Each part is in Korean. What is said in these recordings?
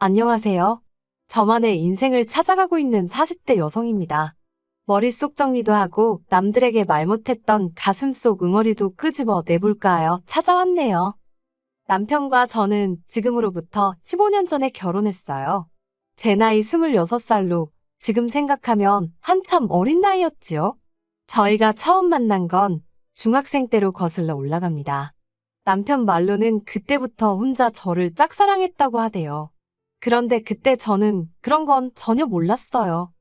안녕하세요. 저만의 인생을 찾아가고 있는 40대 여성입니다. 머릿속 정리도 하고 남들에게 말 못했던 가슴속 응어리도 끄집어 내볼까 하여 찾아왔네요. 남편과 저는 지금으로부터 15년 전에 결혼했어요. 제 나이 26살로 지금 생각하면 한참 어린 나이였지요. 저희가 처음 만난 건 중학생 때로 거슬러 올라갑니다. 남편 말로는 그때부터 혼자 저를 짝사랑했다고 하대요. 그런데 그때 저는 그런 건 전혀 몰랐어요.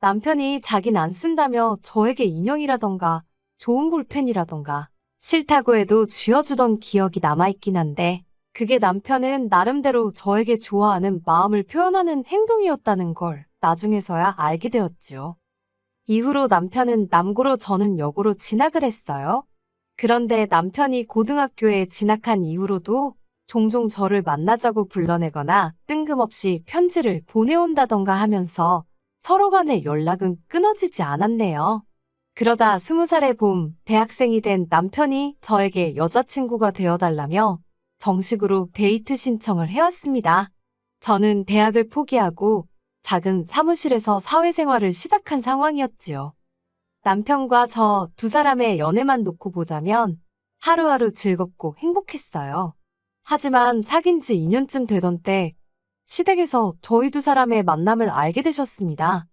남편이 자긴 안 쓴다며 저에게 인형이라던가 좋은 볼펜이라던가 싫다고 해도 쥐어주던 기억이 남아있긴 한데 그게 남편은 나름대로 저에게 좋아하는 마음을 표현하는 행동이었다는 걸 나중에서야 알게 되었지요. 이후로 남편은 남고로 저는 여고로 진학을 했어요. 그런데 남편이 고등학교에 진학한 이후로도 종종 저를 만나자고 불러내거나 뜬금없이 편지를 보내온다던가 하면서 서로 간의 연락은 끊어지지 않았네요. 그러다 20살의 봄, 대학생이 된 남편이 저에게 여자친구가 되어달라며 정식으로 데이트 신청을 해왔습니다. 저는 대학을 포기하고 작은 사무실에서 사회생활을 시작한 상황이었지요. 남편과 저 두 사람의 연애만 놓고 보자면 하루하루 즐겁고 행복했어요. 하지만 사귄 지 2년쯤 되던 때 시댁에서 저희 두 사람의 만남을 알게 되셨습니다.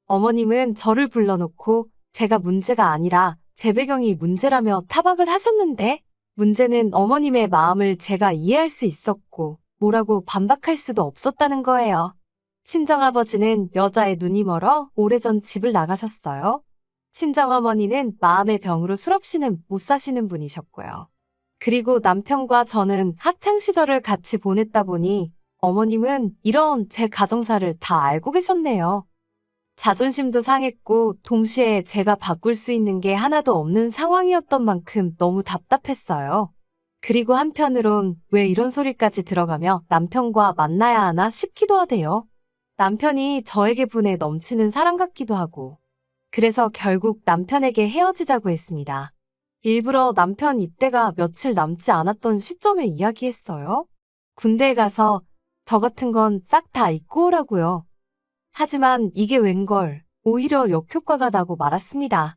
어머님은 저를 불러놓고 제가 문제가 아니라 제 배경이 문제라며 타박을 하셨는데 문제는 어머님의 마음을 제가 이해할 수 있었고 뭐라고 반박할 수도 없었다는 거예요. 친정아버지는 여자의 눈이 멀어 오래전 집을 나가셨어요. 친정어머니는 마음의 병으로 술 없이는 못 사시는 분이셨고요. 그리고 남편과 저는 학창시절을 같이 보냈다 보니 어머님은 이런 제 가정사를 다 알고 계셨네요. 자존심도 상했고 동시에 제가 바꿀 수 있는 게 하나도 없는 상황이었던 만큼 너무 답답했어요. 그리고 한편으론 왜 이런 소리까지 들어가며 남편과 만나야 하나 싶기도 하대요. 남편이 저에게 분에 넘치는 사람 같기도 하고 그래서 결국 남편에게 헤어지자고 했습니다. 일부러 남편 입대가 며칠 남지 않았던 시점에 이야기했어요. 군대에 가서 저 같은 건 싹 다 잊고 오라고요. 하지만 이게 웬걸 오히려 역효과가 나고 말았습니다.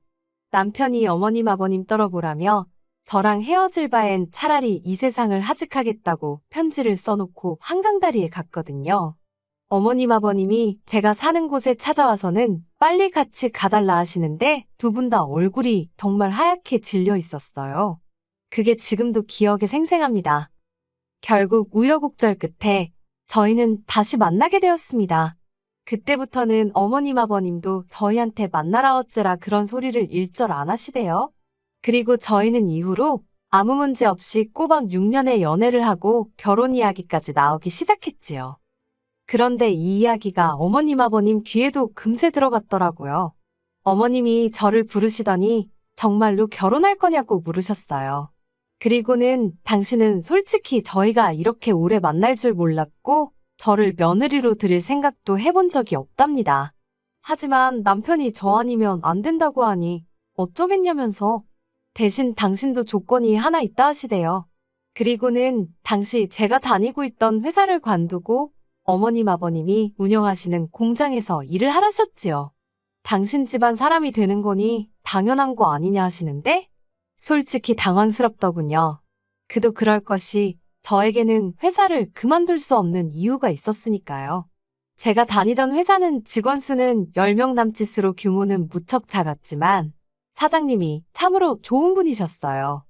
남편이 어머님 아버님 떨어보라며 저랑 헤어질 바엔 차라리 이 세상을 하직하겠다고 편지를 써놓고 한강다리에 갔거든요. 어머님 아버님이 제가 사는 곳에 찾아와서는 빨리 같이 가달라 하시는데 두 분 다 얼굴이 정말 하얗게 질려 있었어요. 그게 지금도 기억에 생생합니다. 결국 우여곡절 끝에 저희는 다시 만나게 되었습니다. 그때부터는 어머님 아버님도 저희한테 만나라 어째라 그런 소리를 일절 안 하시대요. 그리고 저희는 이후로 아무 문제 없이 꼬박 6년의 연애를 하고 결혼 이야기까지 나오기 시작했지요. 그런데 이 이야기가 어머님 아버님 귀에도 금세 들어갔더라고요. 어머님이 저를 부르시더니 정말로 결혼할 거냐고 물으셨어요. 그리고는 당신은 솔직히 저희가 이렇게 오래 만날 줄 몰랐고 저를 며느리로 드릴 생각도 해본 적이 없답니다. 하지만 남편이 저 아니면 안 된다고 하니 어쩌겠냐면서 대신 당신도 조건이 하나 있다 하시대요. 그리고는 당시 제가 다니고 있던 회사를 관두고 어머님 아버님이 운영하시는 공장에서 일을 하라셨지요. 당신 집안 사람이 되는 거니 당연한 거 아니냐 하시는데 솔직히 당황스럽더군요. 그도 그럴 것이 저에게는 회사를 그만둘 수 없는 이유가 있었으니까요. 제가 다니던 회사는 직원 수는 10명 남짓으로 규모는 무척 작았지만 사장님이 참으로 좋은 분이셨어요.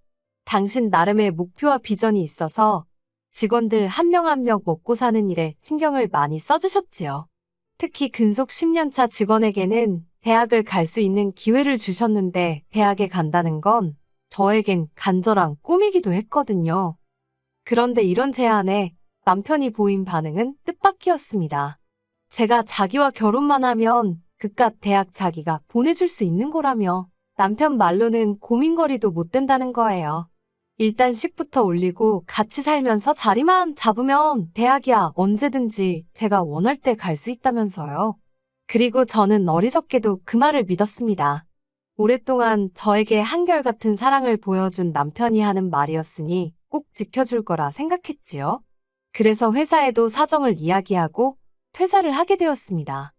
당신 나름의 목표와 비전이 있어서 직원들 한 명 한 명 먹고 사는 일에 신경을 많이 써주셨지요. 특히 근속 10년차 직원에게는 대학을 갈 수 있는 기회를 주셨는데 대학에 간다는 건 저에겐 간절한 꿈이기도 했거든요. 그런데 이런 제안에 남편이 보인 반응은 뜻밖이었습니다. 제가 자기와 결혼만 하면 그깟 대학 자기가 보내줄 수 있는 거라며 남편 말로는 고민거리도 못 된다는 거예요. 일단 식부터 올리고 같이 살면서 자리만 잡으면 대학이야 언제든지 제가 원할 때 갈 수 있다면서요. 그리고 저는 어리석게도 그 말을 믿었습니다. 오랫동안 저에게 한결같은 사랑을 보여준 남편이 하는 말이었으니 꼭 지켜줄 거라 생각했지요. 그래서 회사에도 사정을 이야기하고 퇴사를 하게 되었습니다.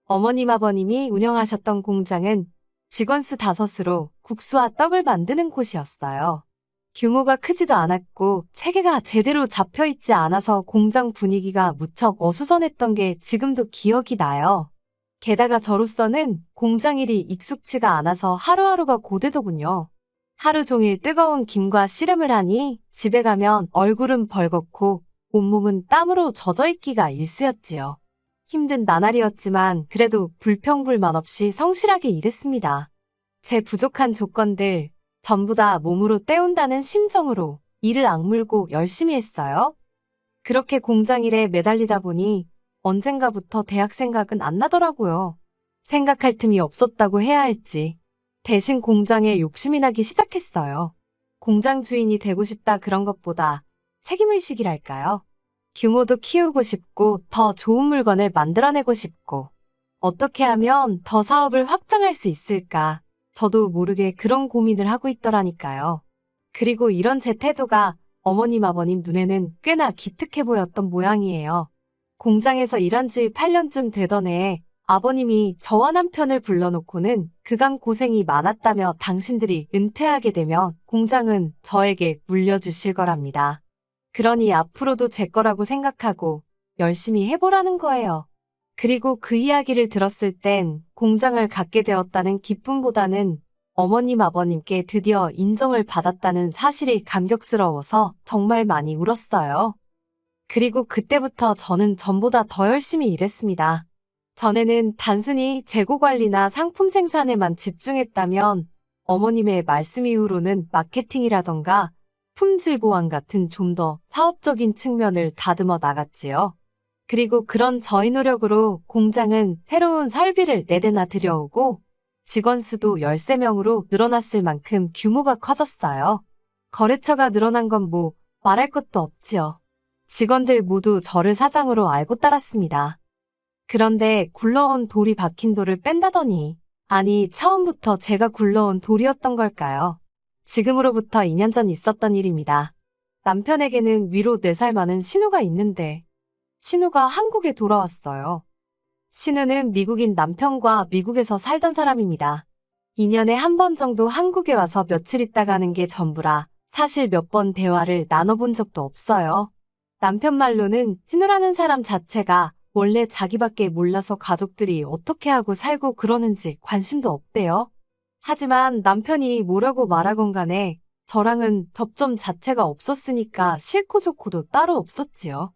어머님 아버님이 운영하셨던 공장은 직원 수 5으로 국수와 떡을 만드는 곳이었어요. 규모가 크지도 않았고 체계가 제대로 잡혀있지 않아서 공장 분위기가 무척 어수선했던 게 지금도 기억이 나요. 게다가 저로서는 공장 일이 익숙치가 않아서 하루하루가 고되더군요. 하루 종일 뜨거운 김과 씨름을 하니 집에 가면 얼굴은 벌겋고 온몸은 땀으로 젖어있기가 일쑤였지요. 힘든 나날이었지만 그래도 불평불만 없이 성실하게 일했습니다. 제 부족한 조건들 전부 다 몸으로 때운다는 심정으로 이를 악물고 열심히 했어요. 그렇게 공장 일에 매달리다 보니 언젠가부터 대학 생각은 안 나더라고요. 생각할 틈이 없었다고 해야 할지 대신 공장에 욕심이 나기 시작했어요. 공장 주인이 되고 싶다 그런 것보다 책임의식이랄까요? 규모도 키우고 싶고 더 좋은 물건을 만들어내고 싶고 어떻게 하면 더 사업을 확장할 수 있을까? 저도 모르게 그런 고민을 하고 있더라니까요. 그리고 이런 제 태도가 어머님 아버님 눈에는 꽤나 기특해 보였던 모양이에요. 공장에서 일한 지 8년쯤 되던 해에 아버님이 저와 남편을 불러놓고는 그간 고생이 많았다며 당신들이 은퇴하게 되면 공장은 저에게 물려주실 거랍니다. 그러니 앞으로도 제 거라고 생각하고 열심히 해보라는 거예요. 그리고 그 이야기를 들었을 땐 공장을 갖게 되었다는 기쁨보다는 어머님 아버님께 드디어 인정을 받았다는 사실이 감격스러워서 정말 많이 울었어요. 그리고 그때부터 저는 전보다 더 열심히 일했습니다. 전에는 단순히 재고 관리나 상품 생산에만 집중했다면 어머님의 말씀 이후로는 마케팅이라던가 품질 보완 같은 좀 더 사업적인 측면을 다듬어 나갔지요. 그리고 그런 저희 노력으로 공장은 새로운 설비를 4대나 들여오고 직원 수도 13명으로 늘어났을 만큼 규모가 커졌어요. 거래처가 늘어난 건 뭐 말할 것도 없지요. 직원들 모두 저를 사장으로 알고 따랐습니다. 그런데 굴러온 돌이 박힌 돌을 뺀다더니 아니 처음부터 제가 굴러온 돌이었던 걸까요? 지금으로부터 2년 전 있었던 일입니다. 남편에게는 위로 4살 많은 신우가 있는데 신우가 한국에 돌아왔어요. 신우는 미국인 남편과 미국에서 살던 사람입니다. 2년에 한 번 정도 한국에 와서 며칠 있다 가는 게 전부라 사실 몇 번 대화를 나눠본 적도 없어요. 남편 말로는 신우라는 사람 자체가 원래 자기밖에 몰라서 가족들이 어떻게 하고 살고 그러는지 관심도 없대요. 하지만 남편이 뭐라고 말하건 간에 저랑은 접점 자체가 없었으니까 싫고 좋고도 따로 없었지요.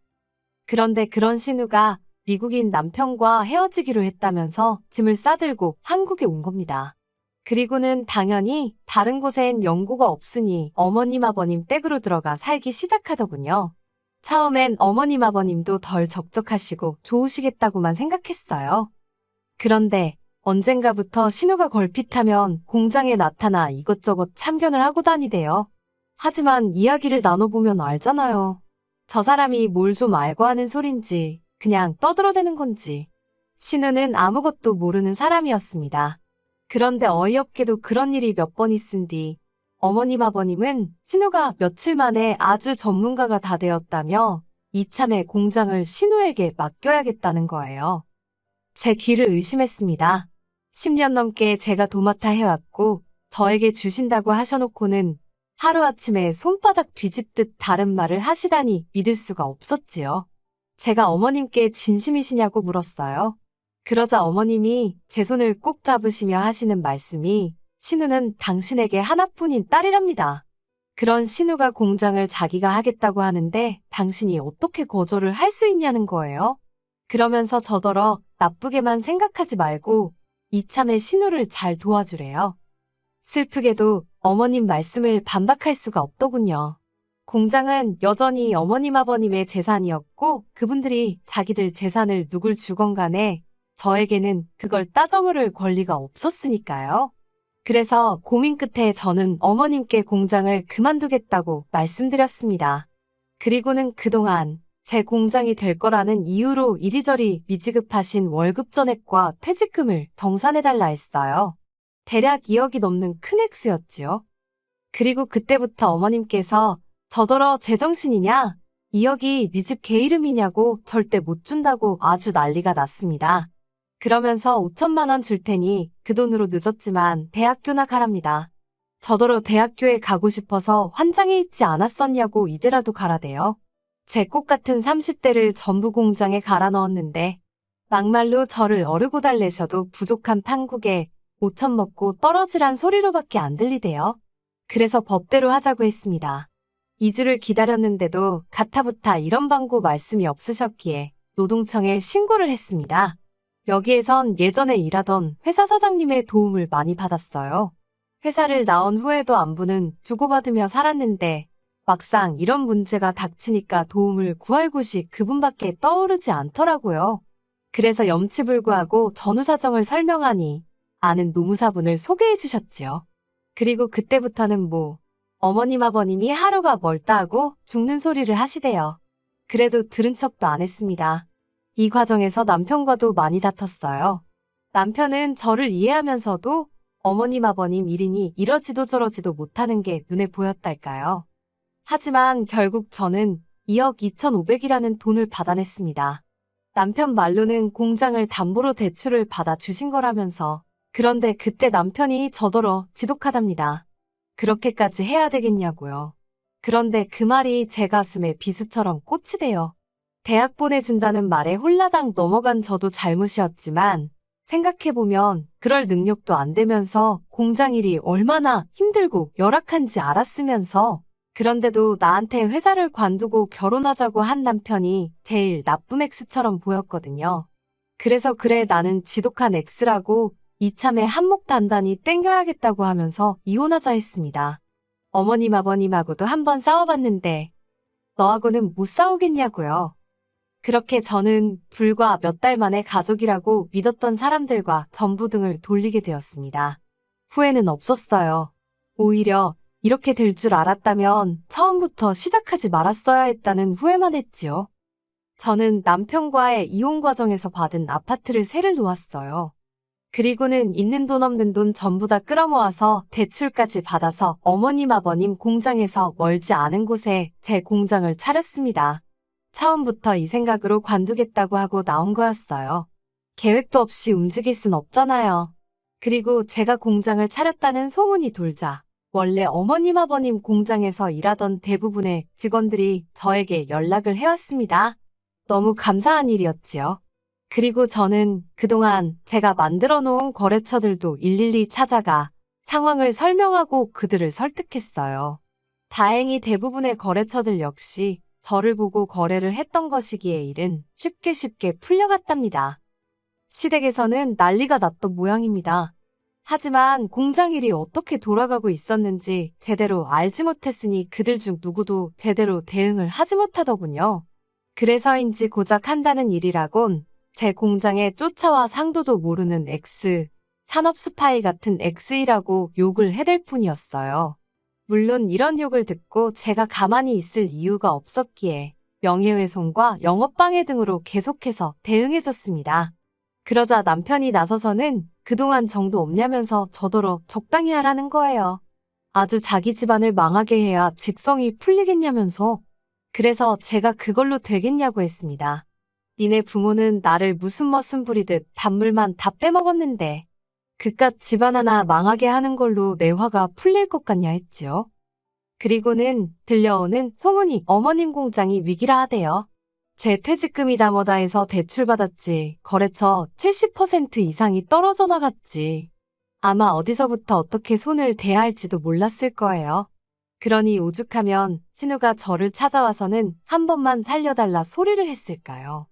그런데 그런 신우가 미국인 남편과 헤어지기로 했다면서 짐을 싸들고 한국에 온 겁니다. 그리고는 당연히 다른 곳엔 연고가 없으니 어머님 아버님 댁으로 들어가 살기 시작하더군요. 처음엔 어머님 아버님도 덜 적적하시고 좋으시겠다고만 생각했어요. 그런데 언젠가부터 신우가 걸핏하면 공장에 나타나 이것저것 참견을 하고 다니대요. 하지만 이야기를 나눠보면 알잖아요. 저 사람이 뭘 좀 알고 하는 소린지 그냥 떠들어대는 건지. 신우는 아무것도 모르는 사람이었습니다. 그런데 어이없게도 그런 일이 몇 번 있은 뒤 어머님 아버님은 신우가 며칠 만에 아주 전문가가 다 되었다며 이참에 공장을 신우에게 맡겨야겠다는 거예요. 제 귀를 의심했습니다. 10년 넘게 제가 도맡아 해왔고 저에게 주신다고 하셔놓고는 하루아침에 손바닥 뒤집듯 다른 말을 하시다니 믿을 수가 없었지요. 제가 어머님께 진심이시냐고 물었어요. 그러자 어머님이 제 손을 꼭 잡으시며 하시는 말씀이 신우는 당신에게 하나뿐인 딸이랍니다. 그런 신우가 공장을 자기가 하겠다고 하는데 당신이 어떻게 거절을 할 수 있냐는 거예요. 그러면서 저더러 나쁘게만 생각하지 말고 이참에 신우를 잘 도와주래요. 슬프게도 어머님 말씀을 반박할 수가 없더군요. 공장은 여전히 어머님 아버님의 재산이었고 그분들이 자기들 재산을 누굴 주건 간에 저에게는 그걸 따져 물을 권리가 없었으니까요. 그래서 고민 끝에 저는 어머님께 공장을 그만두겠다고 말씀드렸습니다. 그리고는 그동안 제 공장이 될 거라는 이유로 이리저리 미지급하신 월급 전액과 퇴직금을 정산해달라 했어요. 대략 2억이 넘는 큰 액수였지요. 그리고 그때부터 어머님께서 저더러 제정신이냐? 2억이 네 집 개 이름이냐고 절대 못 준다고 아주 난리가 났습니다. 그러면서 5천만 원 줄 테니 그 돈으로 늦었지만 대학교나 가랍니다. 저더러 대학교에 가고 싶어서 환장해 있지 않았었냐고 이제라도 가라대요. 제 꽃 같은 30대를 전부 공장에 갈아 넣었는데 막말로 저를 어르고 달래셔도 부족한 판국에 5천 먹고 떨어지란 소리로밖에 안 들리대요. 그래서 법대로 하자고 했습니다. 2주를 기다렸는데도 가타부타 이런 방구 말씀이 없으셨기에 노동청에 신고를 했습니다. 여기에선 예전에 일하던 회사 사장님의 도움을 많이 받았어요. 회사를 나온 후에도 안부는 주고받으며 살았는데 막상 이런 문제가 닥치니까 도움을 구할 곳이 그분밖에 떠오르지 않더라고요. 그래서 염치불구하고 전후 사정을 설명하니 아는 노무사분을 소개해 주셨지요. 그리고 그때부터는 어머님 아버님이 하루가 멀다 하고 죽는 소리를 하시대요. 그래도 들은 척도 안 했습니다. 이 과정에서 남편과도 많이 다퉜어요. 남편은 저를 이해하면서도 어머님 아버님 일이니 이러지도 저러지도 못하는 게 눈에 보였달까요. 하지만 결국 저는 2억 2,500이라는 돈을 받아냈습니다. 남편 말로는 공장을 담보로 대출을 받아 주신 거라면서. 그런데 그때 남편이 저더러 지독하답니다. 그렇게까지 해야 되겠냐고요. 그런데 그 말이 제 가슴에 비수처럼 꽂히대요. 대학 보내준다는 말에 홀라당 넘어간 저도 잘못이었지만 생각해보면 그럴 능력도 안 되면서 공장 일이 얼마나 힘들고 열악한지 알았으면서 그런데도 나한테 회사를 관두고 결혼하자고 한 남편이 제일 나쁜 X처럼 보였거든요. 그래서 그래 나는 지독한 X라고 이참에 한몫 단단히 땡겨야겠다고 하면서 이혼하자 했습니다. 어머님 아버님하고도 한번 싸워봤는데 너하고는 못 싸우겠냐고요. 그렇게 저는 불과 몇 달 만에 가족이라고 믿었던 사람들과 전부 등을 돌리게 되었습니다. 후회는 없었어요. 오히려 이렇게 될 줄 알았다면 처음부터 시작하지 말았어야 했다는 후회만 했지요. 저는 남편과의 이혼 과정에서 받은 아파트를 세를 놓았어요. 그리고는 있는 돈 없는 돈 전부 다 끌어모아서 대출까지 받아서 어머님 아버님 공장에서 멀지 않은 곳에 제 공장을 차렸습니다. 처음부터 이 생각으로 관두겠다고 하고 나온 거였어요. 계획도 없이 움직일 순 없잖아요. 그리고 제가 공장을 차렸다는 소문이 돌자 원래 어머님 아버님 공장에서 일하던 대부분의 직원들이 저에게 연락을 해왔습니다. 너무 감사한 일이었지요. 그리고 저는 그동안 제가 만들어 놓은 거래처들도 일일이 찾아가 상황을 설명하고 그들을 설득했어요. 다행히 대부분의 거래처들 역시 저를 보고 거래를 했던 것이기에 일은 쉽게 풀려갔답니다. 시댁에서는 난리가 났던 모양입니다. 하지만 공장 일이 어떻게 돌아가고 있었는지 제대로 알지 못했으니 그들 중 누구도 제대로 대응을 하지 못하더군요. 그래서인지 고작 한다는 일이라곤 제 공장에 쫓아와 상도도 모르는 X, 산업 스파이 같은 X이라고 욕을 해댈 뿐이었어요. 물론 이런 욕을 듣고 제가 가만히 있을 이유가 없었기에 명예훼손과 영업방해 등으로 계속해서 대응해줬습니다. 그러자 남편이 나서서는 그동안 정도 없냐면서 저더러 적당히 하라는 거예요. 아주 자기 집안을 망하게 해야 직성이 풀리겠냐면서. 그래서 제가 그걸로 되겠냐고 했습니다. 니네 부모는 나를 무슨 머슴 부리듯 단물만 다 빼먹었는데 그깟 집안 하나 망하게 하는 걸로 내 화가 풀릴 것 같냐 했지요. 그리고는 들려오는 소문이 어머님 공장이 위기라 하대요. 제 퇴직금이 다 뭐다 해서 대출받았지 거래처 70% 이상이 떨어져 나갔지. 아마 어디서부터 어떻게 손을 대야 할지도 몰랐을 거예요. 그러니 오죽하면 신우가 저를 찾아와서는 한 번만 살려달라 소리를 했을까요.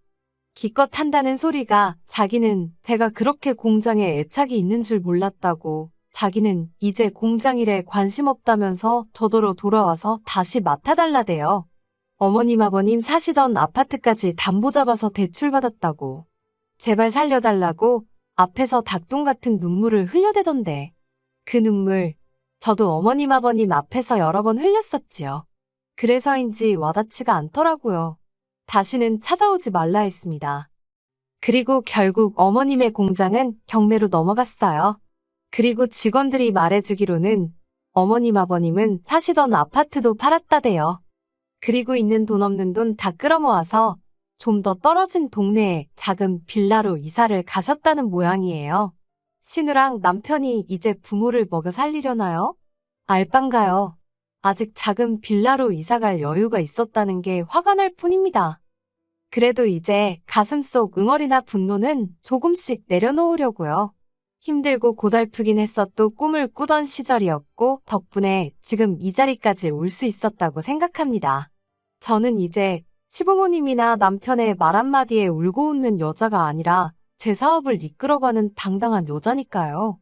기껏 한다는 소리가 자기는 제가 그렇게 공장에 애착이 있는 줄 몰랐다고 자기는 이제 공장 일에 관심 없다면서 저더러 돌아와서 다시 맡아달라대요. 어머님 아버님 사시던 아파트까지 담보 잡아서 대출받았다고 제발 살려달라고 앞에서 닭똥 같은 눈물을 흘려대던데 그 눈물 저도 어머님 아버님 앞에서 여러 번 흘렸었지요. 그래서인지 와닿지가 않더라고요. 다시는 찾아오지 말라 했습니다. 그리고 결국 어머님의 공장은 경매로 넘어갔어요. 그리고 직원들이 말해주기로는 어머님 아버님은 사시던 아파트도 팔았다대요. 그리고 있는 돈 없는 돈 다 끌어모아서 좀 더 떨어진 동네에 작은 빌라로 이사를 가셨다는 모양이에요. 신우랑 남편이 이제 부모를 먹여 살리려나요? 알반가요? 아직 작은 빌라로 이사갈 여유가 있었다는 게 화가 날 뿐입니다. 그래도 이제 가슴속 응어리나 분노는 조금씩 내려놓으려고요. 힘들고 고달프긴 했어도 꿈을 꾸던 시절이었고 덕분에 지금 이 자리까지 올 수 있었다고 생각합니다. 저는 이제 시부모님이나 남편의 말 한마디에 울고 웃는 여자가 아니라 제 사업을 이끌어가는 당당한 여자니까요.